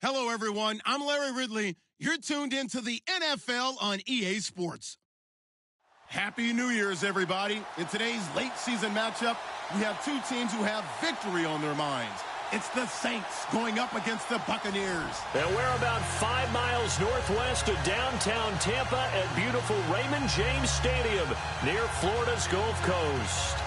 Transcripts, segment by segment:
Hello, everyone. I'm Larry Ridley. You're tuned into the NFL on EA Sports. Happy New Year's, everybody. In today's late season matchup, we have two teams who have victory on their minds. It's the Saints going up against the Buccaneers. And we're about 5 miles northwest of downtown Tampa at beautiful Raymond James Stadium near Florida's Gulf Coast.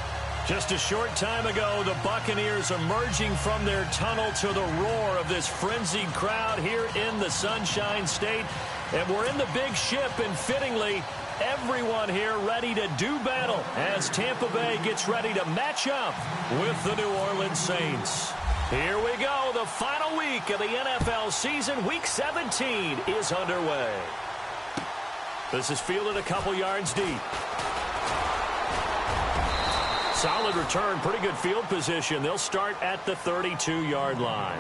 Just a short time ago, the Buccaneers emerging from their tunnel to the roar of this frenzied crowd here in the Sunshine State. And we're in the big ship, and fittingly, everyone here ready to do battle as Tampa Bay gets ready to match up with the New Orleans Saints. Here we go. The final week of the NFL season. Week 17 is underway. This is fielded a couple yards deep. Solid return, pretty good field position. They'll start at the 32-yard line.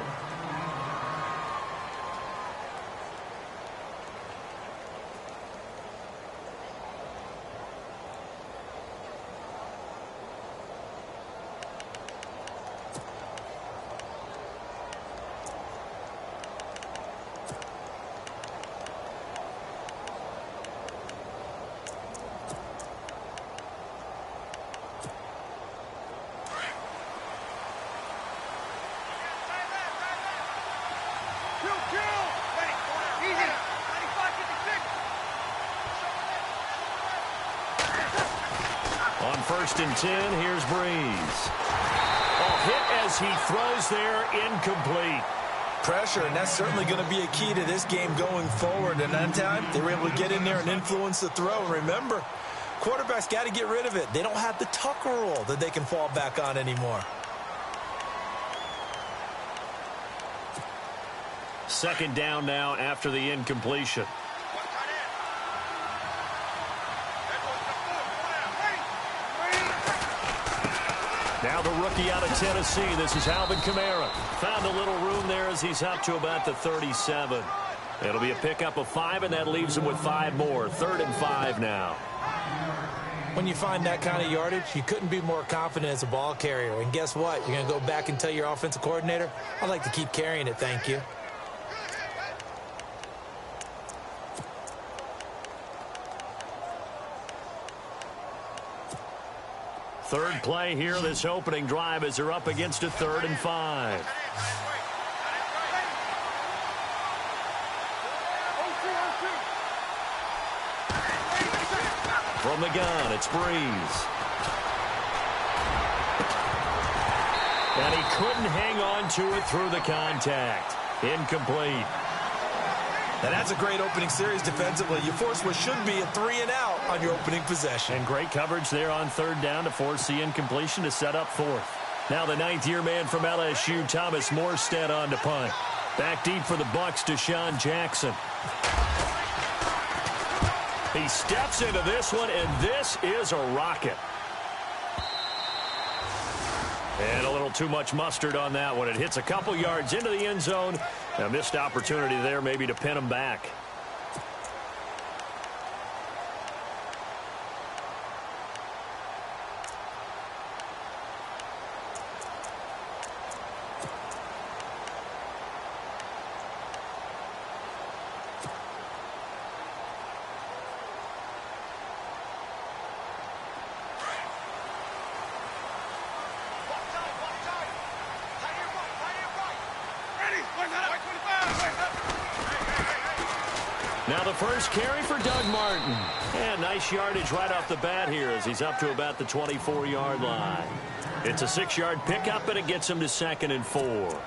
On 1st and 10, here's Breeze. Hit as he throws there, incomplete. Pressure, and that's certainly going to be a key to this game going forward. And that time, they were able to get in there and influence the throw. And remember, quarterbacks got to get rid of it. They don't have the Tucker rule that they can fall back on anymore. 2nd down now after the incompletion. Now the rookie out of Tennessee. This is Alvin Kamara. Found a little room there as he's up to about the 37. It'll be a pickup of 5, and that leaves him with 5 more. 3rd and 5 now. When you find that kind of yardage, you couldn't be more confident as a ball carrier. And guess what? You're going to go back and tell your offensive coordinator, I'd like to keep carrying it, thank you. Third play here, this opening drive, as they're up against a 3rd and 5. From the gun, it's Breeze. And he couldn't hang on to it through the contact. Incomplete. And that's a great opening series defensively. You force what should be a 3-and-out on your opening possession. And great coverage there on 3rd down to force the incompletion to set up 4th. Now the 9th-year man from LSU, Thomas Morstead, on to punt. Back deep for the Bucs, Deshaun Jackson. He steps into this one, and this is a rocket. And a little too much mustard on that one. It hits a couple yards into the end zone. A missed opportunity there maybe to pin him back. Now the first carry for Doug Martin. And nice yardage right off the bat here as he's up to about the 24-yard line. It's a 6-yard pickup, and it gets him to 2nd and 4.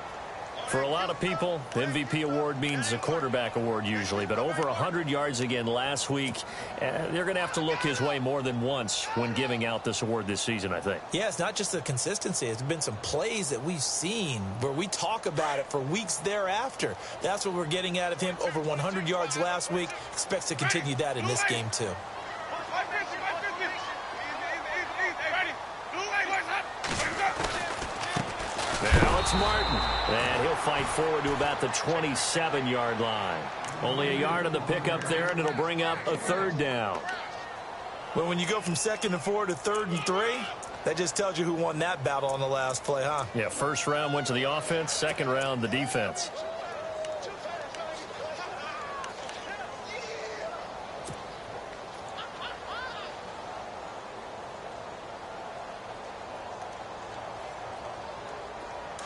For a lot of people, MVP award means a quarterback award usually, but over 100 yards again last week. They're going to have to look his way more than once when giving out this award this season, I think. Yeah, it's not just the consistency. It's been some plays that we've seen where we talk about it for weeks thereafter. That's what we're getting out of him. Over 100 yards last week. Expects to continue that in this game, too. Now it's Martin, and he'll fight forward to about the 27-yard line. Only a yard on the pickup there, and it'll bring up a 3rd down. Well, when you go from 2nd and 4 to 3rd and 3, that just tells you who won that battle on the last play, huh? Yeah, 1st round went to the offense, 2nd round the defense.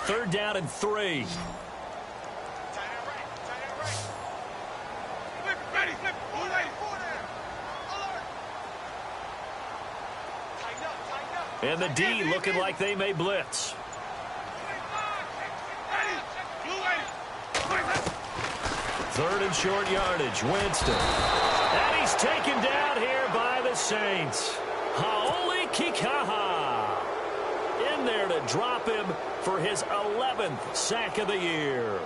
3rd down and 3. And the D looking like they may blitz. 3rd and short yardage. Winston. And he's taken down here by the Saints. Haoli Kikaha in there to drop him for his 11th sack of the year.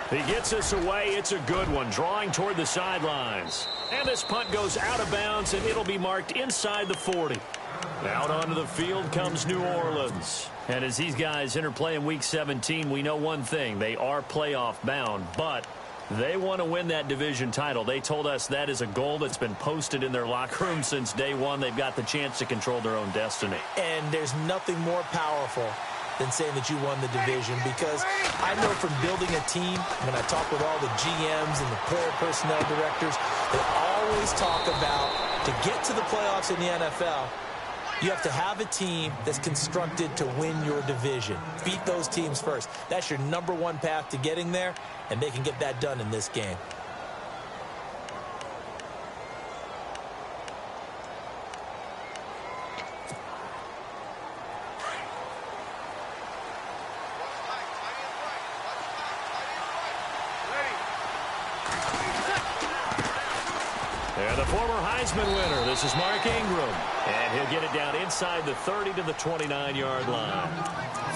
He gets us away. It's a good one, drawing toward the sidelines. And this punt goes out of bounds, and it'll be marked inside the 40. Out onto the field comes New Orleans. And as these guys interplay in Week 17, we know one thing. They are playoff bound, but they want to win that division title. They told us that is a goal that's been posted in their locker room since day one. They've got the chance to control their own destiny. And there's nothing more powerful than saying that you won the division, because I know from building a team, when I talk with all the GMs and the player personnel directors, they always talk about, to get to the playoffs in the NFL, you have to have a team that's constructed to win your division. Beat those teams first. That's your #1 path to getting there, and they can get that done in this game. And the former Heisman winner, this is Mark Ingram. And he'll get it down inside the 30 to the 29-yard line.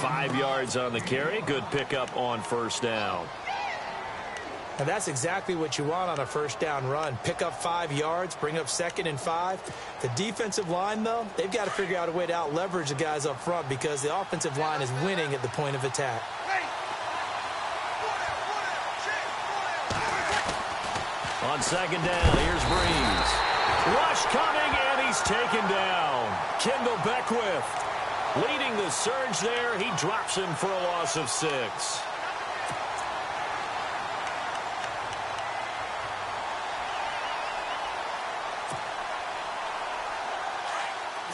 5 yards on the carry. Good pickup on 1st down. And that's exactly what you want on a 1st down run. Pick up 5 yards, bring up 2nd and 5. The defensive line, though, they've got to figure out a way to out-leverage the guys up front, because the offensive line is winning at the point of attack. On 2nd down, here's Breeze. Rush coming, and he's taken down. Kendall Beckwith leading the surge there. He drops him for a loss of 6.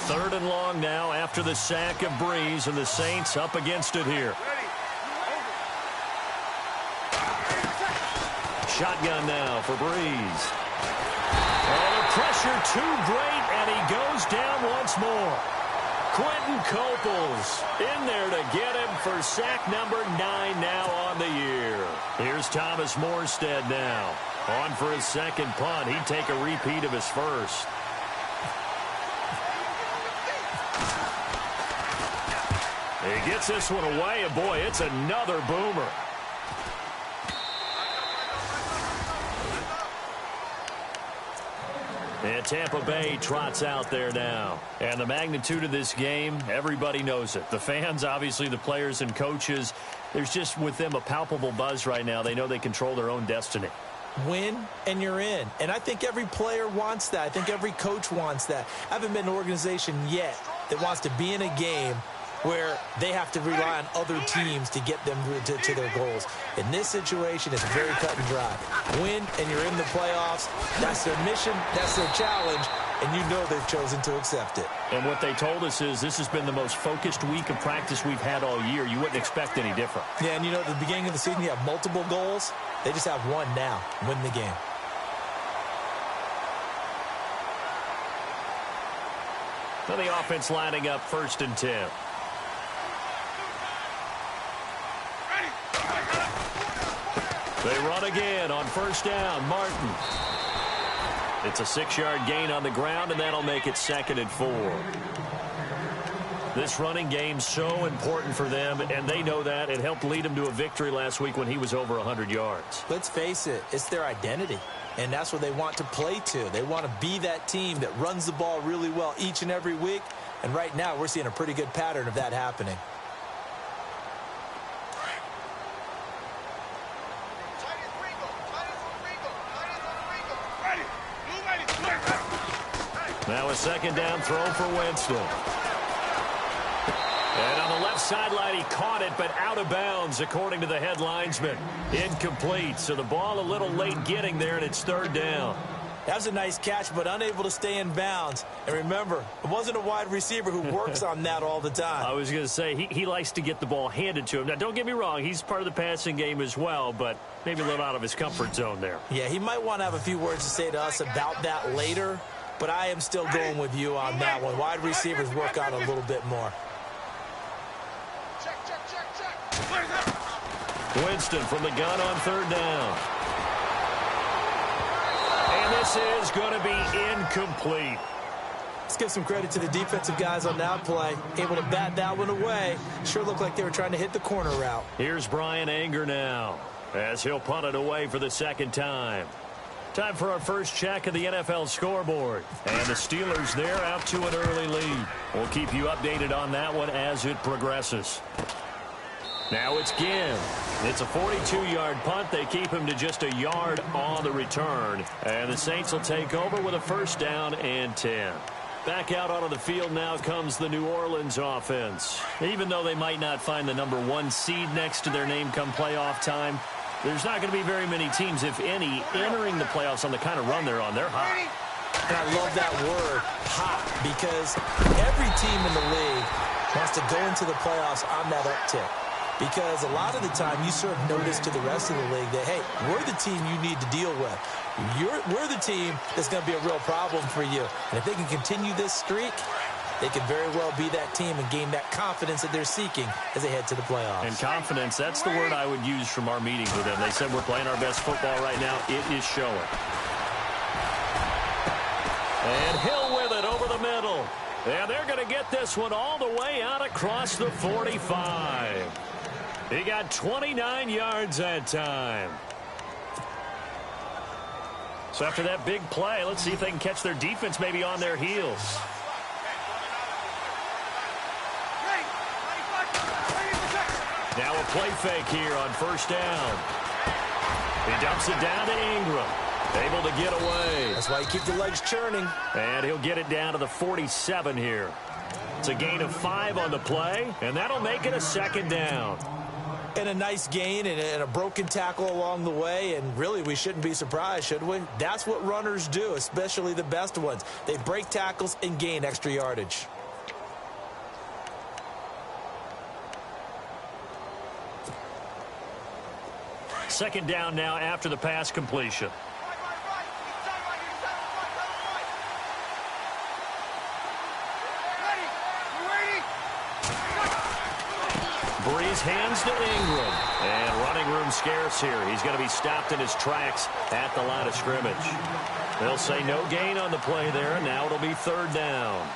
Third and long now after the sack of Breeze, and the Saints up against it here. Shotgun now for Breeze. Oh, the pressure too great, and he goes down once more. Quentin Coples in there to get him for sack number 9 now on the year. Here's Thomas Morstead now. On for his 2nd punt. He'd take a repeat of his 1st. He gets this one away, and boy, it's another boomer. And Tampa Bay trots out there now. And the magnitude of this game, everybody knows it. The fans, obviously the players and coaches, there's just with them a palpable buzz right now. They know they control their own destiny. Win, and you're in. And I think every player wants that. I think every coach wants that. I haven't been in an organization yet that wants to be in a game where they have to rely on other teams to get them to their goals. In this situation, it's very cut and dry. Win, and you're in the playoffs. That's their mission. That's their challenge. And you know they've chosen to accept it. And what they told us is this has been the most focused week of practice we've had all year. You wouldn't expect any different. Yeah, and you know, at the beginning of the season, you have multiple goals. They just have one now. Win the game. Now the offense lining up 1st and 10. They run again on 1st down. Martin. It's a 6-yard gain on the ground, and that'll make it 2nd and 4. This running game's so important for them, and they know that. It helped lead them to a victory last week when he was over 100 yards. Let's face it, it's their identity, and that's what they want to play to. They want to be that team that runs the ball really well each and every week, and right now we're seeing a pretty good pattern of that happening. Now a 2nd down throw for Winston. And on the left sideline, he caught it, but out of bounds, according to the head linesman. Incomplete, so the ball a little late getting there, and it's 3rd down. That was a nice catch, but unable to stay in bounds. And remember, it wasn't a wide receiver who works on that all the time. I was going to say, he likes to get the ball handed to him. Now, don't get me wrong, he's part of the passing game as well, but maybe a little out of his comfort zone there. Yeah, he might want to have a few words to say to us about that later, but I am still going with you on that one. Wide receivers work on a little bit more. Winston from the gun on third down. And this is going to be incomplete. Let's give some credit to the defensive guys on that play. Able to bat that one away. Sure looked like they were trying to hit the corner route. Here's Brian Anger now, as he'll punt it away for the second time. Time for our first check of the NFL scoreboard. And the Steelers there out to an early lead. We'll keep you updated on that one as it progresses. Now it's Ginn. It's a 42-yard punt. They keep him to just a yard on the return. And the Saints will take over with a first down and 10. Back out onto the field now comes the New Orleans offense. Even though they might not find the #1 seed next to their name come playoff time, there's not going to be very many teams, if any, entering the playoffs on the kind of run they're on. They're hot. And I love that word, hot, because every team in the league wants to go into the playoffs on that uptick. Because a lot of the time you serve notice to the rest of the league that, hey, we're the team you need to deal with. We're the team that's going to be a real problem for you. And if they can continue this streak, they could very well be that team and gain that confidence that they're seeking as they head to the playoffs. And confidence, that's the word I would use from our meetings with them. They said we're playing our best football right now. It is showing. And Hill with it over the middle. And they're going to get this one all the way out across the 45. He got 29 yards that time. So after that big play, let's see if they can catch their defense maybe on their heels. Now a play fake here on first down. He dumps it down to Ingram. Able to get away. That's why you keep the legs churning. And he'll get it down to the 47 here. It's a gain of 5 on the play, and that'll make it a second down. And a nice gain and a broken tackle along the way, and really we shouldn't be surprised, should we? That's what runners do, especially the best ones. They break tackles and gain extra yardage. Second down now after the pass completion. Breeze hands to Ingram. And running room scarce here. He's going to be stopped in his tracks at the line of scrimmage. They'll say no gain on the play there. Now it'll be third down.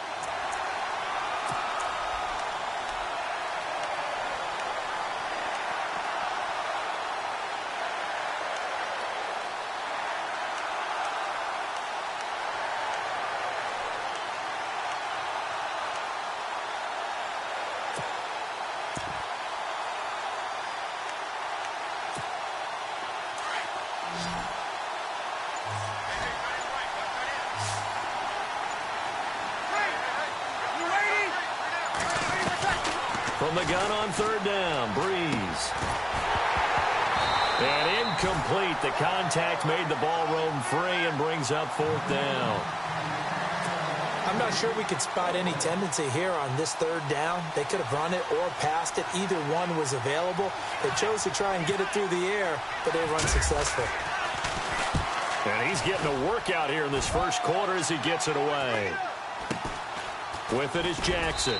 From the gun on third down, Breeze. And incomplete. The contact made the ball roam free and brings up fourth down. I'm not sure we could spot any tendency here on this third down. They could have run it or passed it. Either one was available. They chose to try and get it through the air, but they were unsuccessful. And he's getting a workout here in this first quarter as he gets it away. With it is Jackson.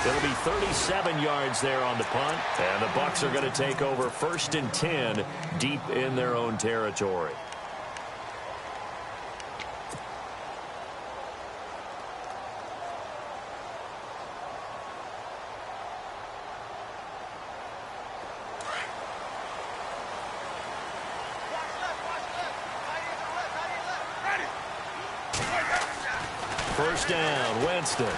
It'll be 37 yards there on the punt, and the Bucs are going to take over first and 10 deep in their own territory. First down, Winston.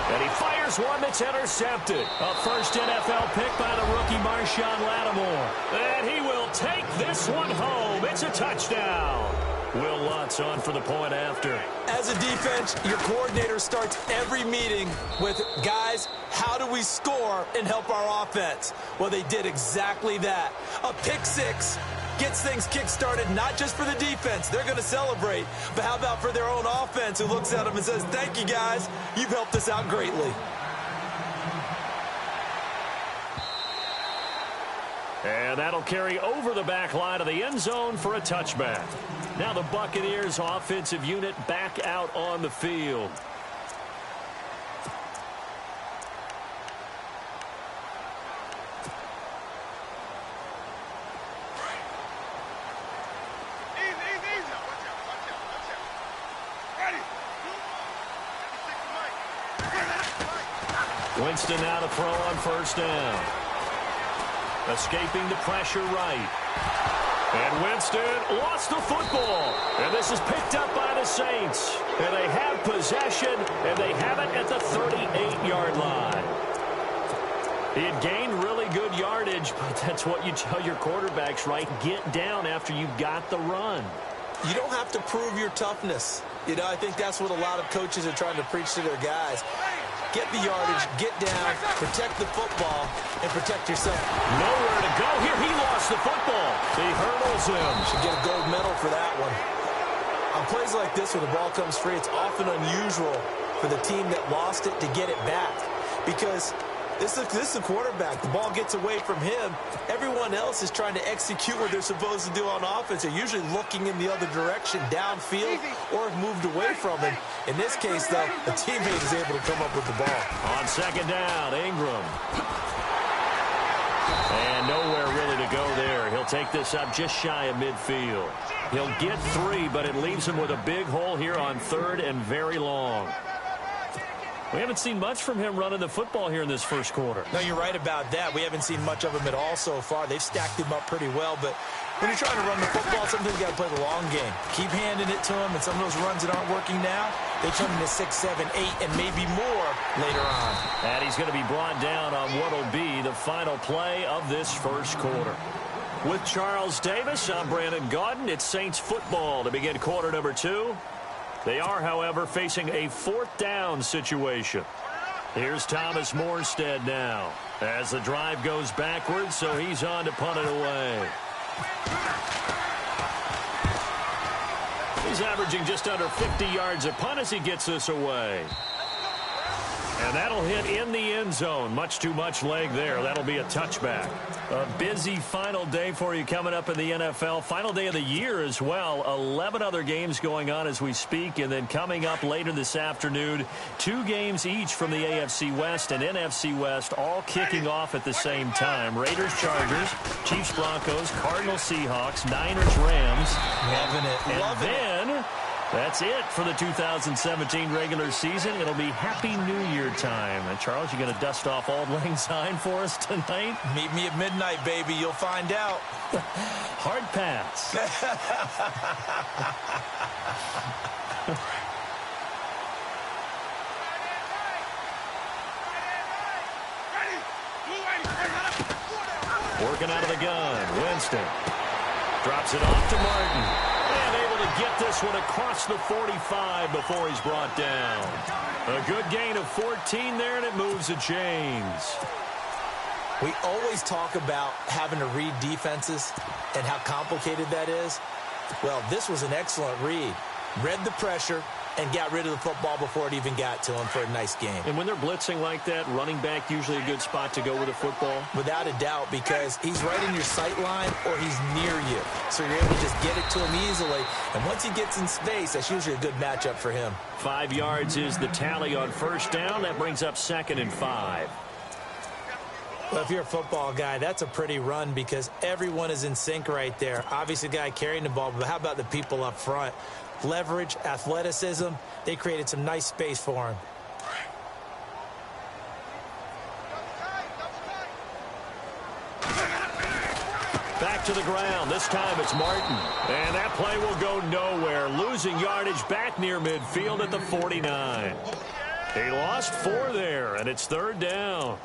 And he fires one that's intercepted. A first NFL pick by the rookie Marshawn Lattimore. And he will take this one home. It's a touchdown. Will Lutz on for the point after. As a defense, your coordinator starts every meeting with, guys, how do we score and help our offense? Well, they did exactly that. A pick six Gets things kick-started, not just for the defense. They're going to celebrate. But how about for their own offense, who looks at them and says, thank you, guys. You've helped us out greatly. And that'll carry over the back line of the end zone for a touchback. Now the Buccaneers offensive unit back out on the field. Winston now to throw on first down. Escaping the pressure right. And Winston lost the football. And this is picked up by the Saints. And they have possession, and they have it at the 38-yard line. He had gained really good yardage, but that's what you tell your quarterbacks, right? Get down after you've got the run. You don't have to prove your toughness. You know, I think that's what a lot of coaches are trying to preach to their guys. Get the yardage, get down, protect the football, and protect yourself. Nowhere to go. Here he lost the football. He hurdles him. Should get a gold medal for that one. On plays like this where the ball comes free, it's often unusual for the team that lost it to get it back. Because this is a quarterback. The ball gets away from him. Everyone else is trying to execute what they're supposed to do on offense. They're usually looking in the other direction, downfield, or moved away from him. In this case, though, a teammate is able to come up with the ball. On second down, Ingram. And nowhere really to go there. He'll take this up just shy of midfield. He'll get 3, but it leaves him with a big hole here on third and very long. We haven't seen much from him running the football here in this first quarter. No, you're right about that. We haven't seen much of him at all so far. They've stacked him up pretty well, but when you're trying to run the football, sometimes you got to play the long game. Keep handing it to him, and some of those runs that aren't working now, they turn into 6, 7, 8, and maybe more later on. And he's going to be brought down on what will be the final play of this first quarter. With Charles Davis, I'm Brandon Gaudin. It's Saints football to begin quarter number 2. They are, however, facing a 4th down situation. Here's Thomas Morstead now as the drive goes backwards, so he's on to punt it away. He's averaging just under 50 yards a punt as he gets this away. And that'll hit in the end zone. Much too much leg there. That'll be a touchback. A busy final day for you coming up in the NFL. Final day of the year as well. 11 other games going on as we speak. And then coming up later this afternoon, 2 games each from the AFC West and NFC West, all kicking off at the same time. Raiders, Chargers, Chiefs, Broncos, Cardinals, Seahawks, Niners, Rams. Loving it. And then that's it for the 2017 regular season. It'll be Happy New Year time. And Charles, you going to dust off Auld Lang Syne for us tonight? Meet me at midnight, baby. You'll find out. Hard pass. Working out of the gun. Winston drops it off to Martin. And able to get this one across the 45 before he's brought down. A good gain of 14 there, and it moves the chains. We always talk about having to read defenses and how complicated that is. Well, this was an excellent read. Read the pressure and got rid of the football before it even got to him for a nice game. And when they're blitzing like that, running back usually a good spot to go with the football? Without a doubt, because he's right in your sight line or he's near you. So you're able to just get it to him easily. And once he gets in space, that's usually a good matchup for him. 5 yards is the tally on first down. That brings up 2nd and 5. Well, if you're a football guy, that's a pretty run because everyone is in sync right there. Obviously, the guy carrying the ball, but how about the people up front? Leverage, athleticism, they created some nice space for him. Back to the ground. This time it's Martin. And that play will go nowhere. Losing yardage back near midfield at the 49. He lost 4 there, and it's 3rd down.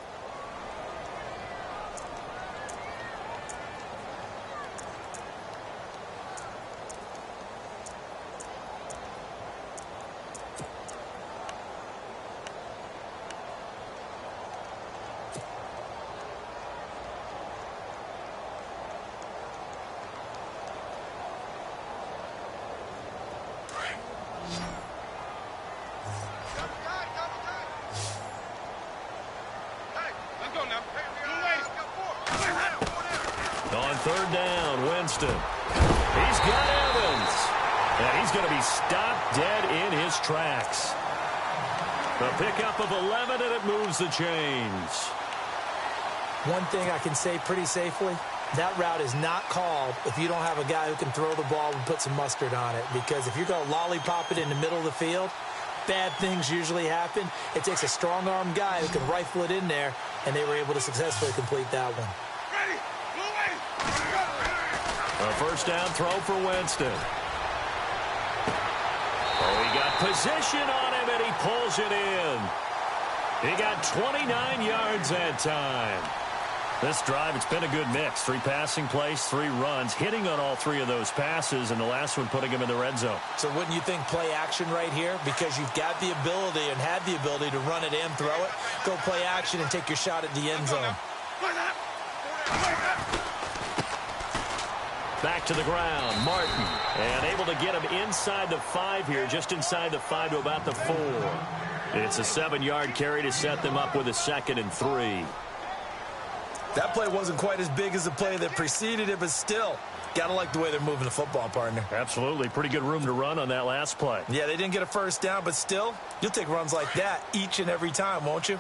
On third down, Winston. He's got Evans. And he's going to be stopped dead in his tracks. A pickup of 11, and it moves the chains. One thing I can say pretty safely, that route is not called if you don't have a guy who can throw the ball and put some mustard on it. Because if you're going to lollipop it in the middle of the field, bad things usually happen. It takes a strong-arm guy who can rifle it in there, and they were able to successfully complete that one. A first down throw for Winston. Oh, he got position on him, and he pulls it in. He got 29 yards that time. This drive, it's been a good mix. 3 passing plays, 3 runs, hitting on all 3 of those passes, and the last one putting him in the red zone. So wouldn't you think play action right here? Because you've got the ability and had the ability to run it and throw it. Go play action and take your shot at the end zone. Back to the ground, Martin. And able to get him inside the 5 here, just inside the 5 to about the 4. It's a 7-yard carry to set them up with a 2nd and 3. That play wasn't quite as big as the play that preceded it, but still, got to like the way they're moving the football, partner. Absolutely. Pretty good room to run on that last play. Yeah, they didn't get a first down, but still, you'll take runs like that each and every time, won't you?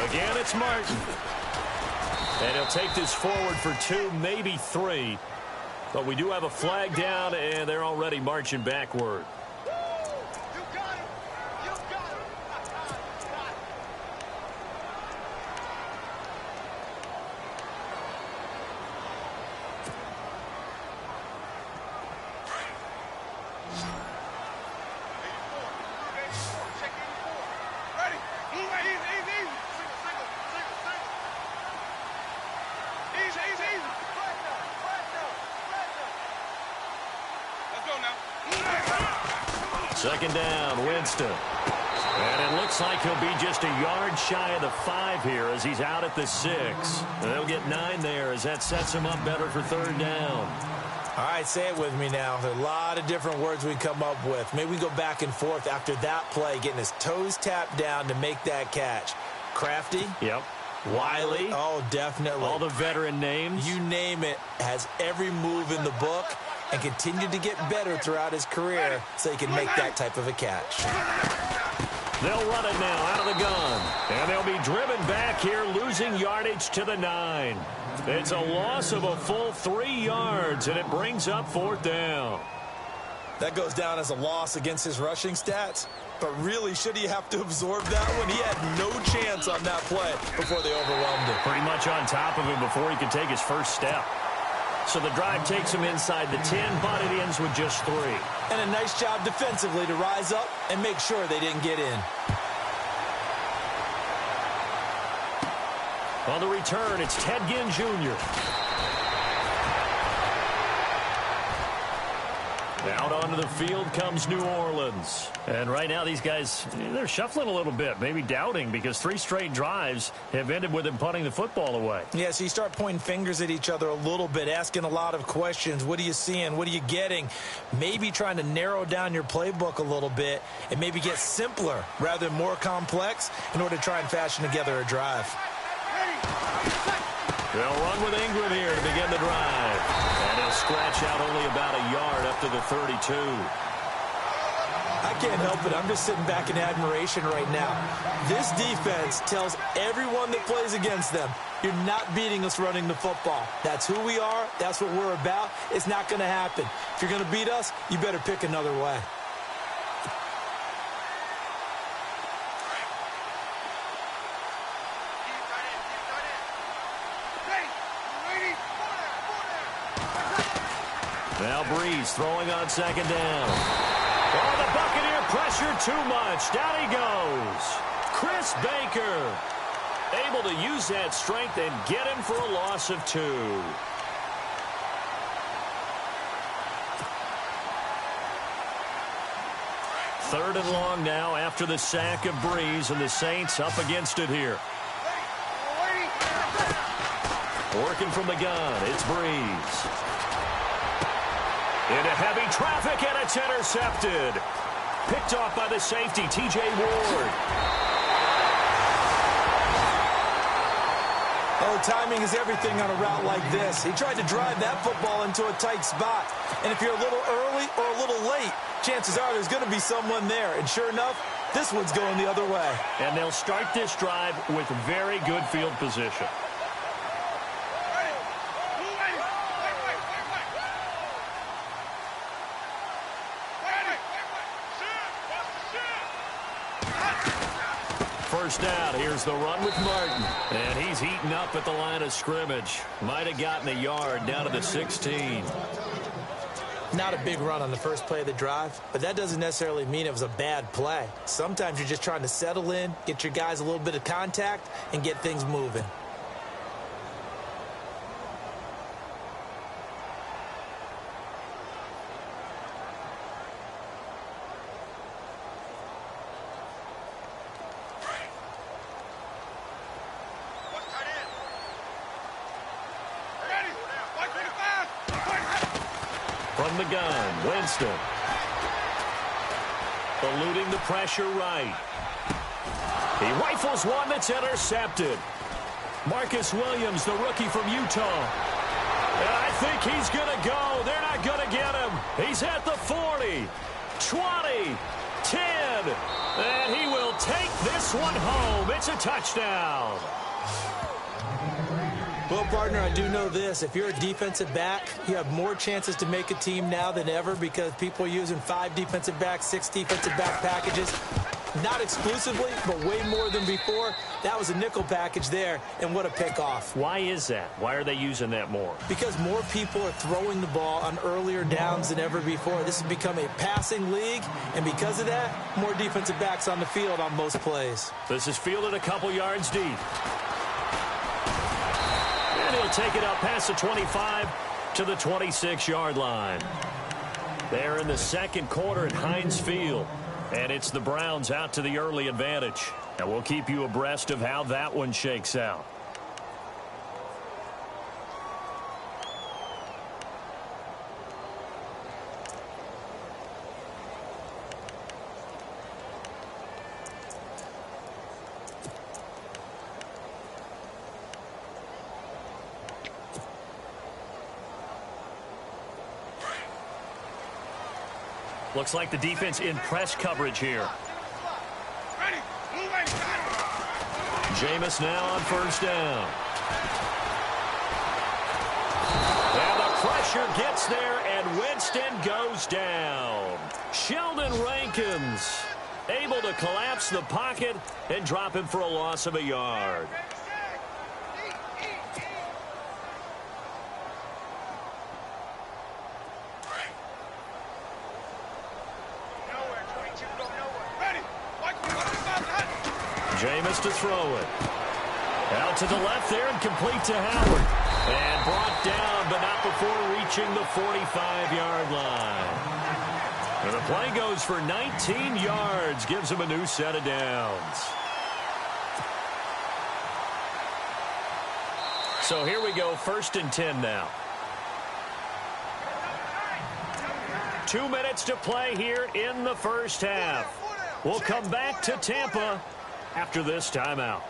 Again, it's Martin. And he'll take this forward for 2, maybe 3. But we do have a flag down, and they're already marching backward. Second down, Winston. And it looks like he'll be just a yard shy of the 5 here as he's out at the 6. They'll get 9 there as that sets him up better for third down. All right, say it with me now. There are a lot of different words we come up with. Maybe we go back and forth after that play, getting his toes tapped down to make that catch. Crafty? Yep. Wiley? Oh, definitely. All the veteran names? You name it. Has every move in the book and continued to get better throughout his career so he can make that type of a catch. They'll run it now out of the gun. And they'll be driven back here, losing yardage to the 9. It's a loss of a full 3 yards, and it brings up fourth down. That goes down as a loss against his rushing stats. But really, should he have to absorb that one? He had no chance on that play before they overwhelmed him. Pretty much on top of him before he could take his first step. So the drive takes him inside the 10, but it ends with just 3. And a nice job defensively to rise up and make sure they didn't get in. On the return, it's Ted Ginn Jr. Out onto the field comes New Orleans. And right now these guys, they're shuffling a little bit, maybe doubting, because 3 straight drives have ended with them punting the football away. Yeah, so you start pointing fingers at each other a little bit, asking a lot of questions. What are you seeing? What are you getting? Maybe trying to narrow down your playbook a little bit and maybe get simpler rather than more complex in order to try and fashion together a drive. They'll run with Ingram here to begin the drive. And he'll scratch out only about a yard up to the 32. I can't help it. I'm just sitting back in admiration right now. This defense tells everyone that plays against them, you're not beating us running the football. That's who we are. That's what we're about. It's not going to happen. If you're going to beat us, you better pick another way. Now Breeze throwing on second down. Oh, the Buccaneer pressure too much. Down he goes. Chris Baker able to use that strength and get him for a loss of 2. Third and long now after the sack of Breeze, and the Saints up against it here. Working from the gun, it's Breeze. Into heavy traffic, and it's intercepted. Picked off by the safety, T.J. Ward. Oh, timing is everything on a route like this. He tried to drive that football into a tight spot. And if you're a little early or a little late, chances are there's going to be someone there. And sure enough, this one's going the other way. And they'll start this drive with very good field position. First down, here's the run with Martin. And he's heating up at the line of scrimmage. Might have gotten a yard down to the 16. Not a big run on the first play of the drive, but that doesn't necessarily mean it was a bad play. Sometimes you're just trying to settle in, get your guys a little bit of contact, and get things moving. From the gun, Winston. Eluding the pressure right. He rifles one that's intercepted. Marcus Williams, the rookie from Utah. And I think he's going to go. They're not going to get him. He's at the 40, 20, 10. And he will take this one home. It's a touchdown. Well, partner, I do know this. If you're a defensive back, you have more chances to make a team now than ever because people are using 5 defensive backs, 6 defensive back packages. Not exclusively, but way more than before. That was a nickel package there, and what a pickoff. Why is that? Why are they using that more? Because more people are throwing the ball on earlier downs than ever before. This has become a passing league, and because of that, more defensive backs on the field on most plays. This is fielded a couple yards deep. And he'll take it up past the 25 to the 26-yard line. They're in the second quarter at Heinz Field. And it's the Browns out to the early advantage. And we'll keep you abreast of how that one shakes out. Looks like the defense in press coverage here. Jameis now on first down. And the pressure gets there, and Winston goes down. Sheldon Rankins able to collapse the pocket and drop him for a loss of a yard. Jameis to throw it. Out to the left there and complete to Howard. And brought down, but not before reaching the 45-yard line. And the play goes for 19 yards. Gives him a new set of downs. So here we go, 1st and 10 now. 2 minutes to play here in the first half. We'll come back to Tampa after this timeout.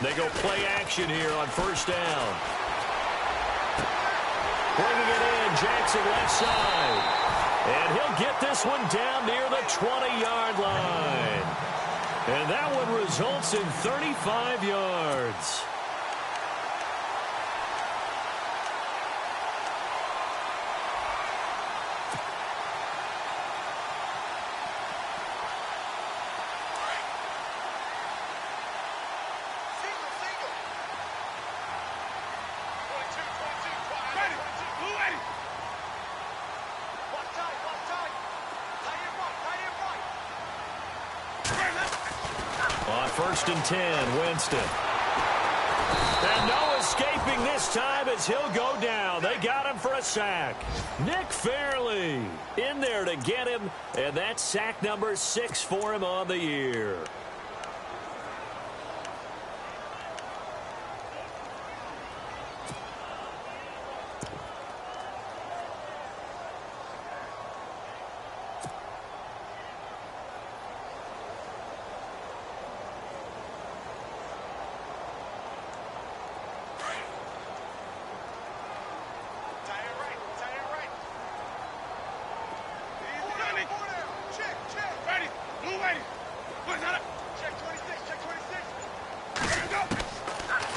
They go play action here on first down. Bringing it in, Jackson left side. And he'll get this one down near the 20-yard line. And that one results in 35 yards. On 1st and 10, Winston. And no escaping this time as he'll go down. They got him for a sack. Nick Fairley in there to get him, and that's sack number 6 for him on the year.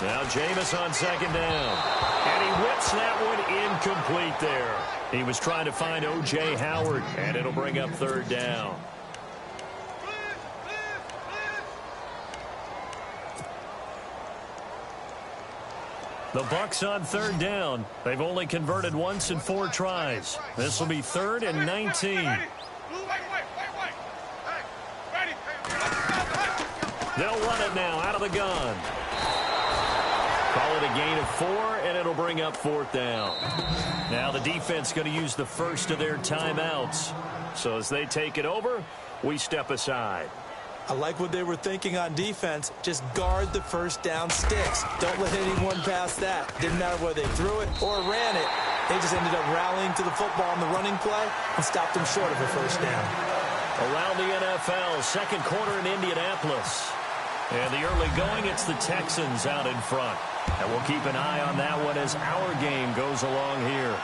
Now Jameis on second down. And he whips that one incomplete there. He was trying to find O.J. Howard, and it'll bring up third down. The Bucs on third down. They've only converted once in 4 tries. This will be 3rd and 19. They'll run it now out of the gun. Call it a gain of 4, and it'll bring up 4th down. Now the defense going to use the first of their timeouts. So as they take it over, we step aside. I like what they were thinking on defense. Just guard the first down sticks. Don't let anyone pass that. Didn't matter whether they threw it or ran it. They just ended up rallying to the football on the running play and stopped them short of a first down. Around the NFL, second quarter in Indianapolis. And the early going, it's the Texans out in front. And we'll keep an eye on that one as our game goes along here.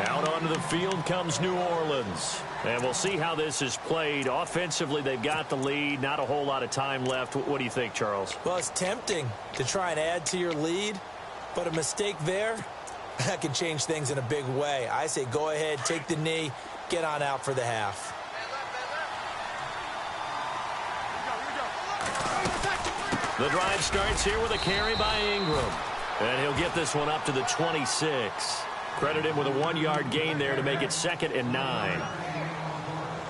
Out onto the field comes New Orleans. And we'll see how this is played. Offensively, they've got the lead. Not a whole lot of time left. What do you think, Charles? Well, it's tempting to try and add to your lead. But a mistake there, that can change things in a big way. I say go ahead, take the knee, get on out for the half. The drive starts here with a carry by Ingram. And he'll get this one up to the 26. Credit him with a 1-yard gain there to make it 2nd and 9.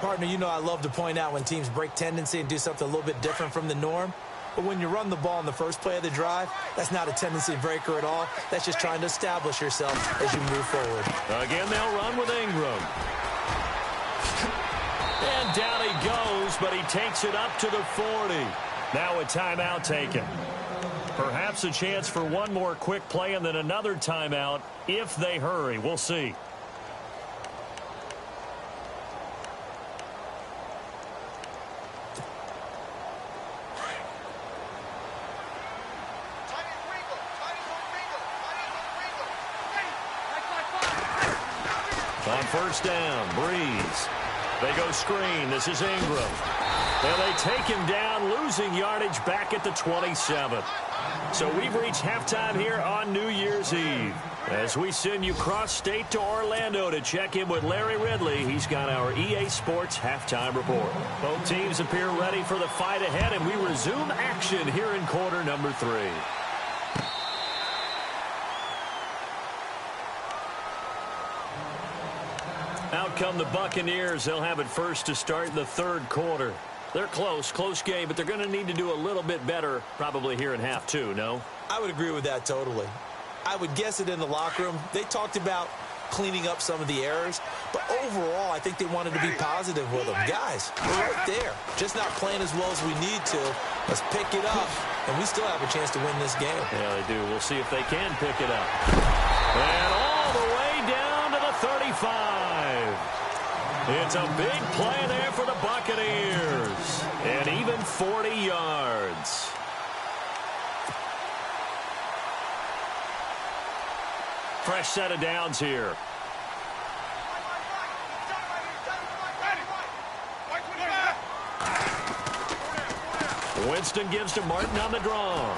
Partner, you know I love to point out when teams break tendency and do something a little bit different from the norm. But when you run the ball in the first play of the drive, that's not a tendency breaker at all. That's just trying to establish yourself as you move forward. Again, they'll run with Ingram. And down he goes, but he takes it up to the 40. Now a timeout taken. Perhaps a chance for one more quick play and then another timeout if they hurry. We'll see. On first down, Breeze. They go screen. This is Ingram. And they take him down, losing yardage back at the 27. So we've reached halftime here on New Year's Eve. As we send you cross-state to Orlando to check in with Larry Ridley, he's got our EA Sports halftime report. Both teams appear ready for the fight ahead, and we resume action here in quarter number 3. Out come the Buccaneers. They'll have it first to start the third quarter. They're close game, but they're going to need to do a little bit better probably here in half 2, no? I would agree with that totally. I would guess it in the locker room. They talked about cleaning up some of the errors, but overall I think they wanted to be positive with them. Guys, we're right there. Just not playing as well as we need to. Let's pick it up, and we still have a chance to win this game. Yeah, they do. We'll see if they can pick it up. And all the way down to the 35. It's a big play there for the Buccaneers. And even 40 yards. Fresh set of downs here. Winston gives to Martin on the draw.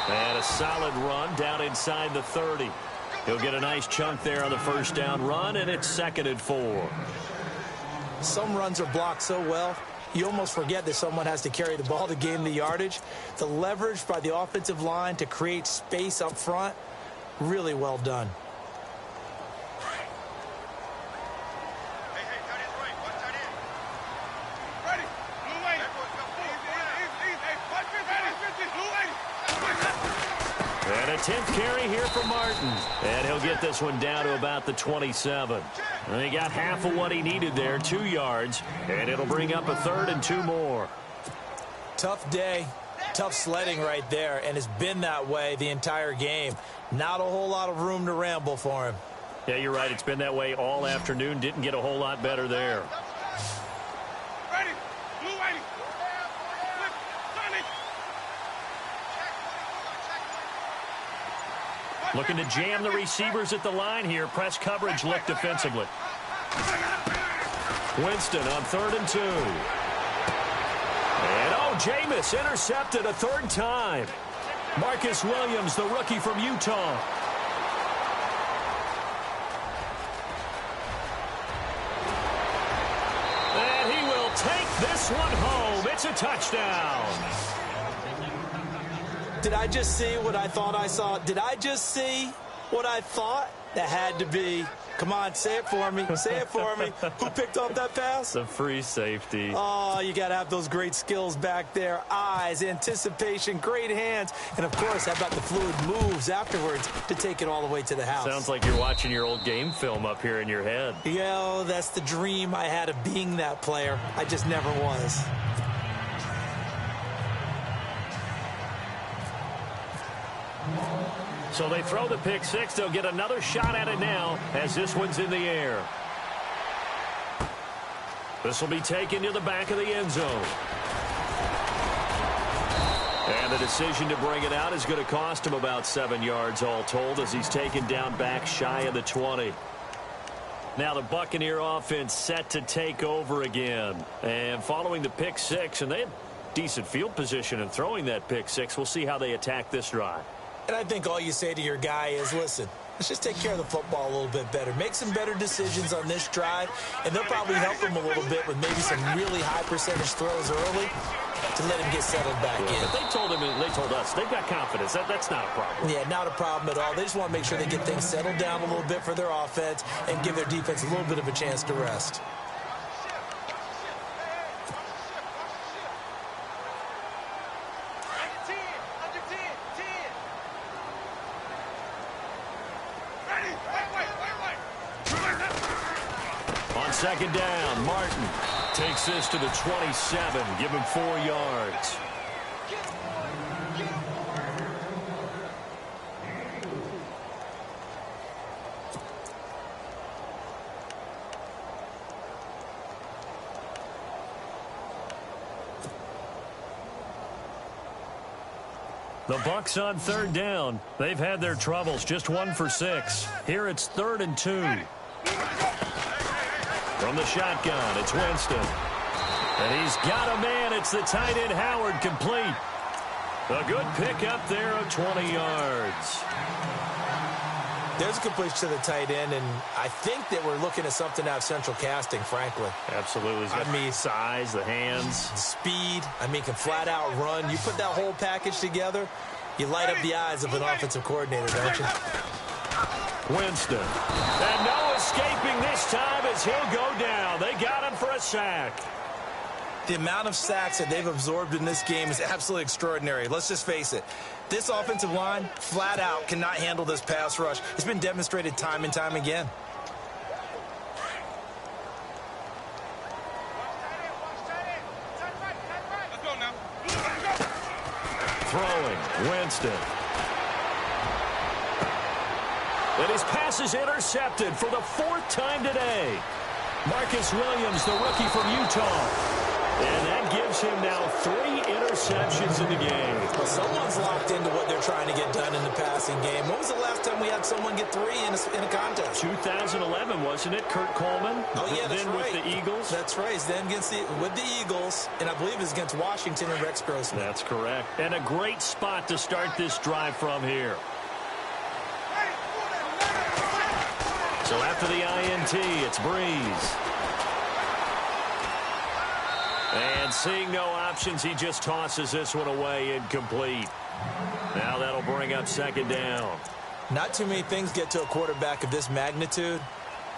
And a solid run down inside the 30. He'll get a nice chunk there on the first down run, and it's 2nd and 4. Some runs are blocked so well, you almost forget that someone has to carry the ball to gain the yardage. The leverage by the offensive line to create space up front, really well done. And a 10th carry here for Martin. And he'll get this one down to about the 27. And he got half of what he needed there, 2 yards. And it'll bring up a 3rd and 2 more. Tough day, tough sledding right there, and it's been that way the entire game. Not a whole lot of room to ramble for him. Yeah, you're right. It's been that way all afternoon. Didn't get a whole lot better there. Looking to jam the receivers at the line here. Press coverage look defensively. Winston on 3rd and 2. Oh, Jameis intercepted a third time. Marcus Williams, the rookie from Utah. And he will take this one home. It's a touchdown. Did I just see what I thought I saw? Did I just see what I thought? That had to be. Come on, say it for me. Say it for me. Who picked off that pass? The free safety. Oh, you got to have those great skills back there. Eyes, anticipation, great hands. And, of course, how about the fluid moves afterwards to take it all the way to the house? Sounds like you're watching your old game film up here in your head. Yo, that's the dream I had of being that player. I just never was. So they throw the pick six. They'll get another shot at it now as this one's in the air. This will be taken to the back of the end zone. And the decision to bring it out is going to cost him about 7 yards all told as he's taken down back shy of the 20. Now the Buccaneer offense set to take over again. And following the pick six, and they had decent field position in throwing that pick six. We'll see how they attack this drive. And I think all you say to your guy is, listen, let's just take care of the football a little bit better. Make some better decisions on this drive, and they'll probably help him a little bit with maybe some really high percentage throws early to let him get settled back in. But they told him, and they told us, they've got confidence. That's not a problem. Yeah, not a problem at all. They just want to make sure they get things settled down a little bit for their offense and give their defense a little bit of a chance to rest. Second down, Martin takes this to the 27, give him 4 yards. The Bucs on third down. They've had their troubles, just 1 for 6. Here it's 3rd and 2. From the shotgun, it's Winston. And he's got a man. It's the tight end, Howard, complete. A good pick up there of 20 yards. There's a completion to the tight end, and I think that we're looking at something out of central casting, frankly. Absolutely. I mean, size, the hands. Speed. I mean, can flat out run. You put that whole package together, you light up the eyes of an offensive coordinator, don't you? Winston. And no escaping this time as he'll go down. They got him for a sack. The amount of sacks that they've absorbed in this game is absolutely extraordinary. Let's just face it. This offensive line, flat out, cannot handle this pass rush. It's been demonstrated time and time again. Throwing, Winston. And his pass is intercepted for the 4th time today. Marcus Williams, the rookie from Utah. And that gives him now 3 interceptions in the game. Well, someone's locked into what they're trying to get done in the passing game. When was the last time we had someone get 3 in a contest? 2011, wasn't it? Kurt Coleman? Oh, yeah, that's then right. With the Eagles? That's right. It's then with the Eagles, and I believe it's against Washington and Rex Grossman. That's correct. And a great spot to start this drive from here. So after the INT, it's Breeze. And seeing no options, he just tosses this one away incomplete. Now that'll bring up 2nd down. Not too many things get to a quarterback of this magnitude,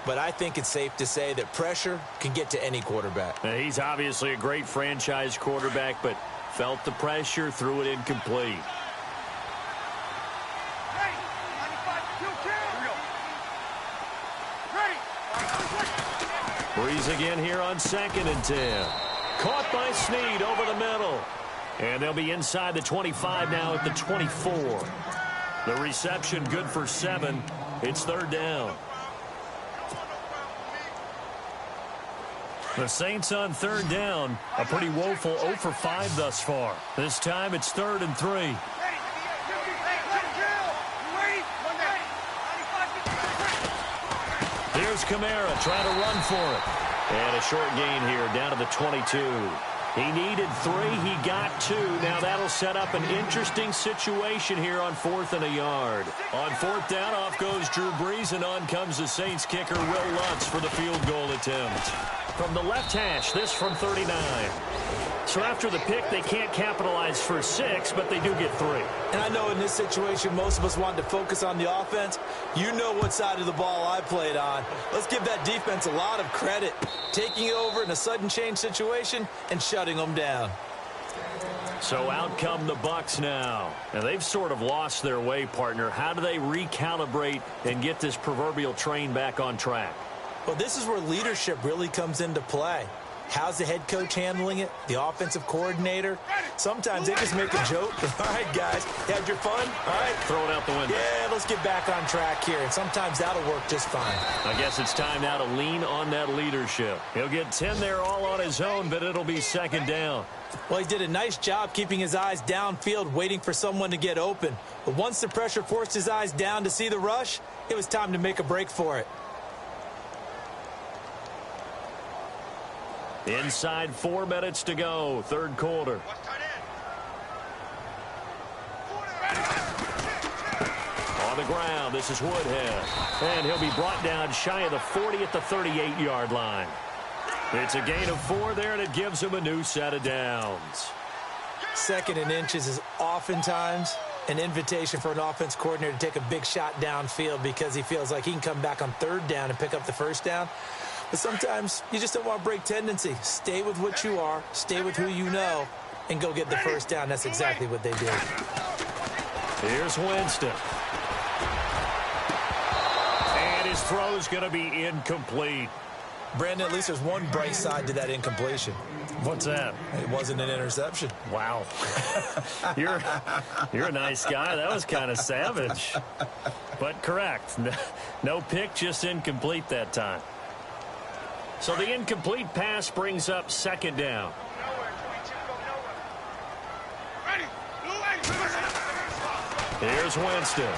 but I think it's safe to say that pressure can get to any quarterback. Now, he's obviously a great franchise quarterback, but felt the pressure, threw it incomplete. Breeze again here on 2nd and 10. Caught by Snead over the middle. And they'll be inside the 25 now at the 24. The reception good for 7. It's 3rd down. The Saints on 3rd down. A pretty woeful 0 for 5 thus far. This time it's 3rd and 3. Here's Kamara trying to run for it. And a short gain here down to the 22. He needed 3. He got 2. Now that'll set up an interesting situation here on 4th and a yard. On 4th down, off goes Drew Brees, and on comes the Saints kicker, Will Lutz, for the field goal attempt. From the left hash, this from 39. So after the pick, they can't capitalize for 6, but they do get 3. And I know in this situation, most of us wanted to focus on the offense. You know what side of the ball I played on. Let's give that defense a lot of credit. Taking it over in a sudden change situation and shutting them down. So out come the Bucs now. Now they've sort of lost their way, partner. How do they recalibrate and get this proverbial train back on track? Well, this is where leadership really comes into play. How's the head coach handling it? The offensive coordinator? Sometimes they just make a joke. All right, guys, you had your fun? All right. Throw it out the window. Yeah, let's get back on track here. And sometimes that'll work just fine. I guess it's time now to lean on that leadership. He'll get 10 there all on his own, but it'll be 2nd down. Well, he did a nice job keeping his eyes downfield, waiting for someone to get open. But once the pressure forced his eyes down to see the rush, it was time to make a break for it. Inside 4 minutes to go, 3rd quarter. On the ground, this is Woodhead. And he'll be brought down shy of the 40 at the 38-yard line. It's a gain of 4 there, and it gives him a new set of downs. 2nd and inches is oftentimes an invitation for an offense coordinator to take a big shot downfield because he feels like he can come back on 3rd down and pick up the 1st down. But sometimes you just don't want to break tendency. Stay with what you are, stay with who you know, and go get the 1st down. That's exactly what they did. Here's Winston. And his throw's going to be incomplete. Brandon, at least there's one bright side to that incompletion. What's that? It wasn't an interception. Wow. You're a nice guy. That was kind of savage. But correct. No pick, just incomplete that time. So the incomplete pass brings up 2nd down. Here's Winston.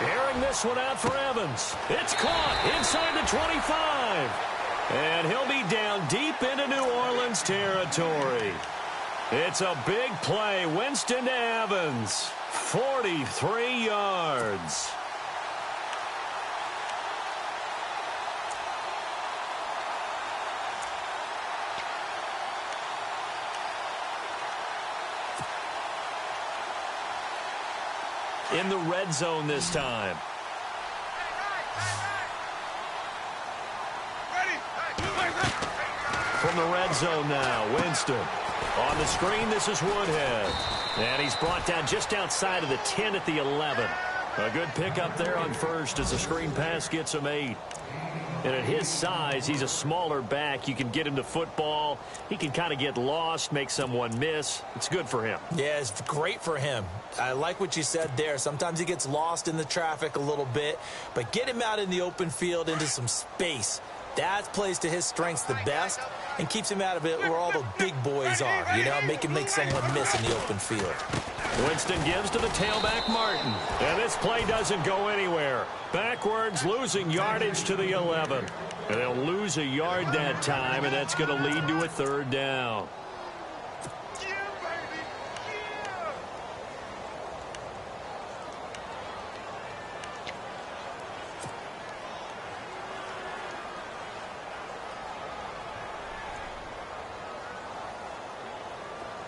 Airing this one out for Evans. It's caught inside the 25. And he'll be down deep into New Orleans territory. It's a big play. Winston to Evans. 43 yards. In the red zone this time. From the red zone now, Winston. On the screen, this is Woodhead. And he's brought down just outside of the 10 at the 11. A good pickup there on 1st as the screen pass gets him 8. And at his size, he's a smaller back. You can get him to football. He can kind of get lost, make someone miss. It's good for him. Yeah, it's great for him. I like what you said there. Sometimes he gets lost in the traffic a little bit, but get him out in the open field into some space. That plays to his strengths the best and keeps him out of it where all the big boys are, you know, make someone miss in the open field. Winston gives to the tailback, Martin. And this play doesn't go anywhere. Backwards, losing yardage to the 11. And they'll lose a yard that time, and that's going to lead to a 3rd down.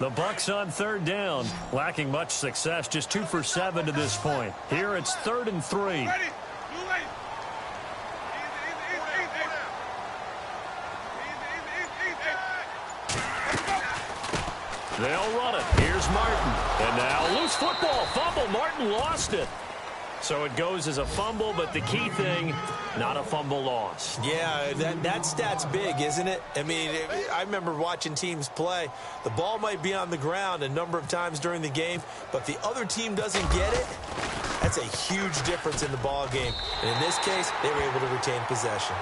The Bucs on 3rd down, lacking much success, just 2 for 7 to this point. Here it's 3rd and 3. They'll run it. Here's Martin. And now loose football. Fumble. Martin lost it. So it goes as a fumble, but the key thing, not a fumble loss. Yeah, that stat's big, isn't it? I mean, I remember watching teams play. The ball might be on the ground a number of times during the game, but the other team doesn't get it. That's a huge difference in the ball game. And in this case, they were able to retain possession.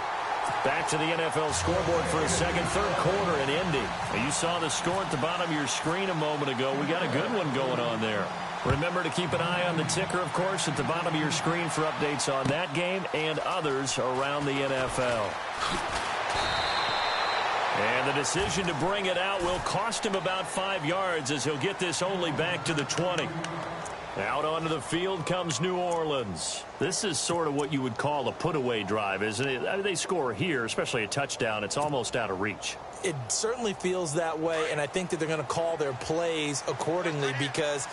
Back to the NFL scoreboard for a second, 3rd quarter in Indy. You saw the score at the bottom of your screen a moment ago. We got a good one going on there. Remember to keep an eye on the ticker, of course, at the bottom of your screen for updates on that game and others around the NFL. And the the decision to bring it out will cost him about 5 yards as he'll get this only back to the 20. Out onto the field comes New Orleans. This is sort of what you would call a put-away drive, isn't it? I mean, they score here, especially a touchdown. It's almost out of reach. It certainly feels that way, and I think that they're going to call their plays accordingly because